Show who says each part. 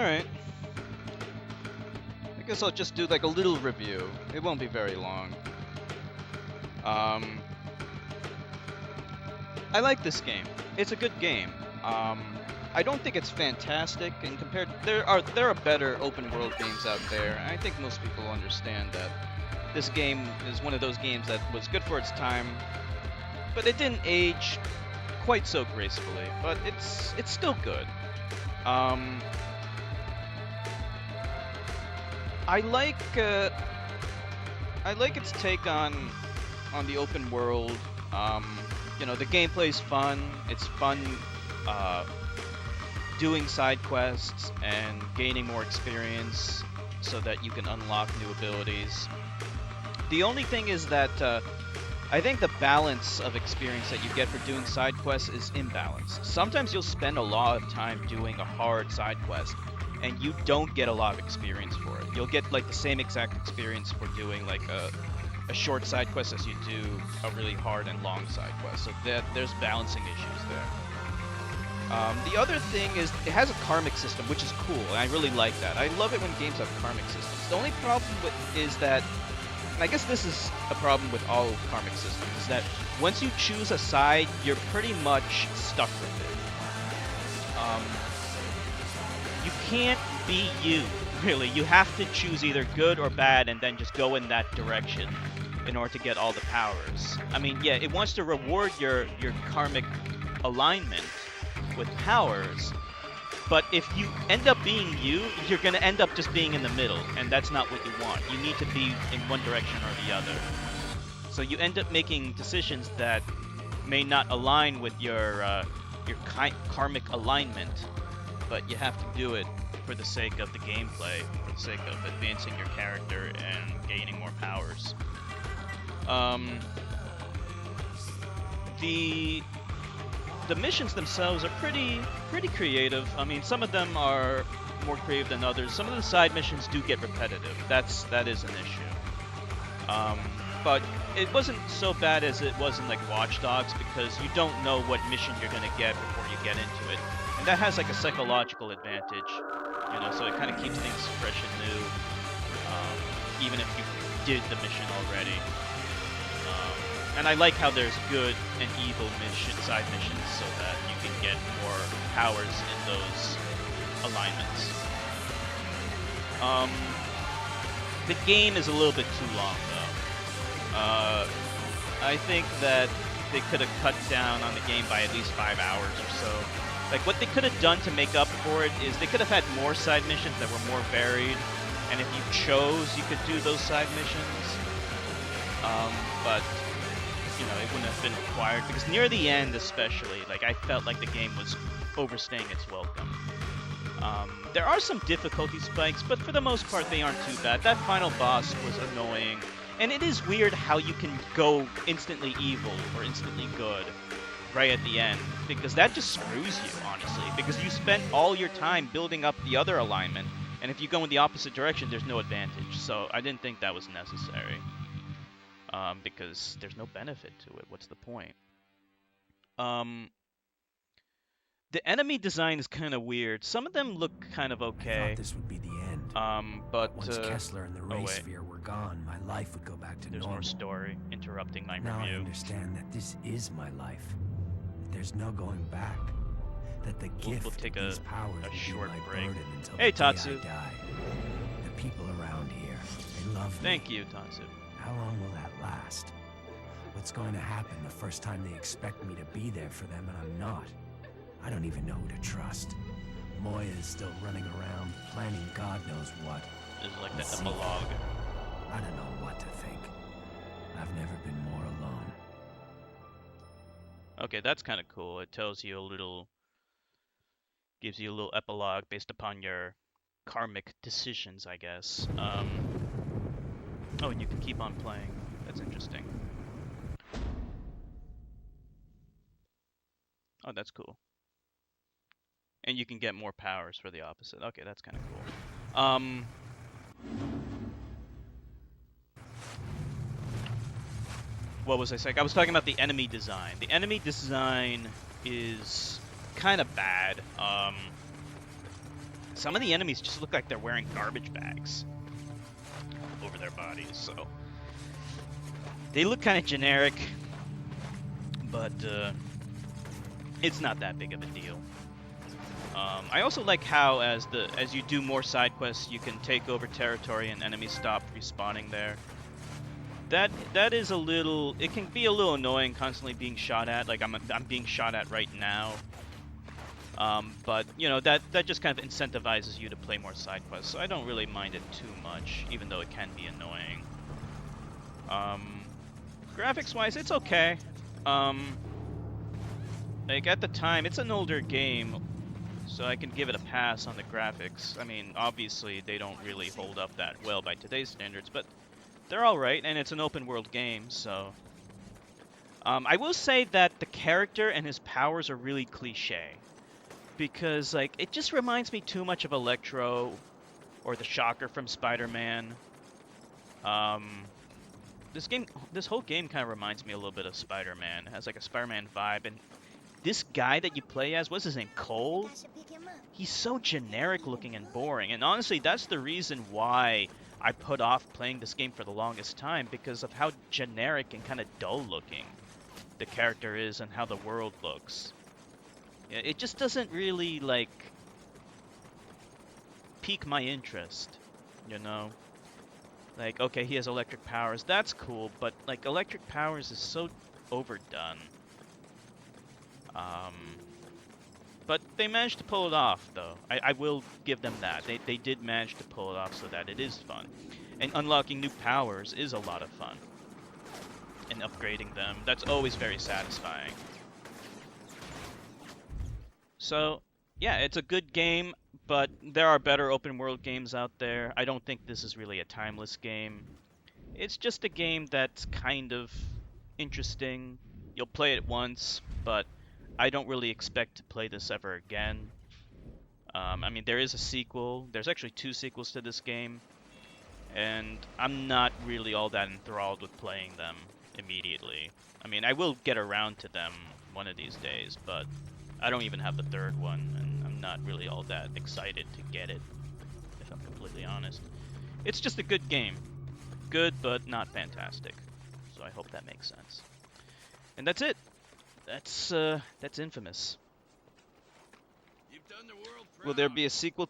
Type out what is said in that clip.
Speaker 1: Alright. I guess I'll just do like a little review. It won't be very long. I like this game. It's a good game. I don't think it's fantastic, and compared, there are better open world games out there. I think most people understand that this game is one of those games that was good for its time, but it didn't age quite so gracefully. But it's still good. I like its take on the open world. You know, the gameplay's fun. It's fun doing side quests and gaining more experience so that you can unlock new abilities. The only thing is that I think the balance of experience that you get for doing side quests is imbalanced. Sometimes you'll spend a lot of time doing a hard side quest, and you don't get a lot of experience for it. You'll get like the same exact experience for doing like a short side quest as you do a really hard and long side quest. So there's balancing issues there. The other thing is it has a karmic system, which is cool, and I really like that. I love it when games have karmic systems. The only problem is that, and I guess this is a problem with all karmic systems, is that once you choose a side, you're pretty much stuck with it. You can't be you, really. You have to choose either good or bad and then just go in that direction in order to get all the powers. I mean, yeah, it wants to reward your karmic alignment with powers, but if you end up being you, you're going to end up just being in the middle, and that's not what you want. You need to be in one direction or the other. So you end up making decisions that may not align with your karmic alignment, but you have to do it for the sake of the gameplay, for the sake of advancing your character and gaining more powers. The missions themselves are pretty creative. I mean, some of them are more creative than others. Some of the side missions do get repetitive. That is an issue. But it wasn't so bad as it was in like Watch Dogs, because you don't know what mission you're gonna get before you get into it, and that has like a psychological advantage, you know. So it kind of keeps things fresh and new, even if you did the mission already. And I like how there's good and evil side missions, so that you can get more powers in those alignments. The game is a little bit too long, though. I think that they could have cut down on the game by at least 5 hours or so. Like, what they could have done to make up for it is they could have had more side missions that were more varied, and if you chose, you could do those side missions. But you know, it wouldn't have been required, because near the end especially, like, I felt like the game was overstaying its welcome. There are some difficulty spikes, but for the most part they aren't too bad. That final boss was annoying, and it is weird how you can go instantly evil or instantly good right at the end, because that just screws you, honestly, because you spent all your time building up the other alignment, and if you go in the opposite direction, there's no advantage. So I didn't think that was necessary. Because there's no benefit to it. What's the point? The enemy design is kind of weird. Some of them look kind of okay.
Speaker 2: I thought this would be the end.
Speaker 1: But
Speaker 2: once Kessler and the Ray Sphere were gone, my life would go back to normal.
Speaker 1: There's more story interrupting my
Speaker 2: now
Speaker 1: review.
Speaker 2: I understand that this is my life. That there's no going back. That the gift
Speaker 1: we'll take
Speaker 2: of these powers
Speaker 1: a short
Speaker 2: will be my
Speaker 1: break.
Speaker 2: burden until
Speaker 1: Hey,
Speaker 2: the day
Speaker 1: Tatsu.
Speaker 2: I die. The people around here, they love me.
Speaker 1: Thank you, Tatsu.
Speaker 2: How long will that last? What's going to happen the first time they expect me to be there for them and I'm not? I don't even know who to trust. Moya is still running around, planning God knows what.
Speaker 1: It's like the epilogue.
Speaker 2: I don't know what to think. I've never been more alone.
Speaker 1: Okay, that's kind of cool. It tells you a little... gives you a little epilogue based upon your karmic decisions, I guess. Oh, and you can keep on playing. That's interesting. Oh, that's cool. And you can get more powers for the opposite. Okay, that's kind of cool. What was I saying? I was talking about the enemy design. The enemy design is kind of bad. Some of the enemies just look like they're wearing garbage bags over their bodies, so they look kind of generic, but it's not that big of a deal. I also like how as you do more side quests, you can take over territory and enemies stop respawning there. That is a little. It can be a little annoying constantly being shot at. Like I'm being shot at right now. But you know that just kind of incentivizes you to play more side quests. So I don't really mind it too much, even though it can be annoying. Graphics-wise, it's okay. Like at the time, it's an older game, so I can give it a pass on the graphics. I mean, obviously they don't really hold up that well by today's standards, but they're all right, and it's an open-world game, so. I will say that the character and his powers are really cliche, because like it just reminds me too much of Electro or the Shocker from Spider-Man. This whole game kind of reminds me a little bit of Spider-Man. It has like a Spider-Man vibe, and this guy that you play as, what's his name, Cole? He's so generic looking and boring, and honestly, that's the reason why I put off playing this game for the longest time, because of how generic and kind of dull looking the character is and how the world looks. It just doesn't really, like, pique my interest, you know? Like, okay, he has electric powers, that's cool, but, like, electric powers is so overdone. But they managed to pull it off, though. I will give them that. They did manage to pull it off so that it is fun. And unlocking new powers is a lot of fun. And upgrading them, that's always very satisfying. So, yeah, it's a good game, but there are better open world games out there. I don't think this is really a timeless game. It's just a game that's kind of interesting. You'll play it once, but I don't really expect to play this ever again. I mean, there is a sequel. There's actually 2 sequels to this game, and I'm not really all that enthralled with playing them immediately. I mean, I will get around to them one of these days, but I don't even have the 3rd one, and I'm not really all that excited to get it, if I'm completely honest. It's just a good game. Good, but not fantastic. So I hope that makes sense. And that's it. That's Infamous. Will there be a sequel to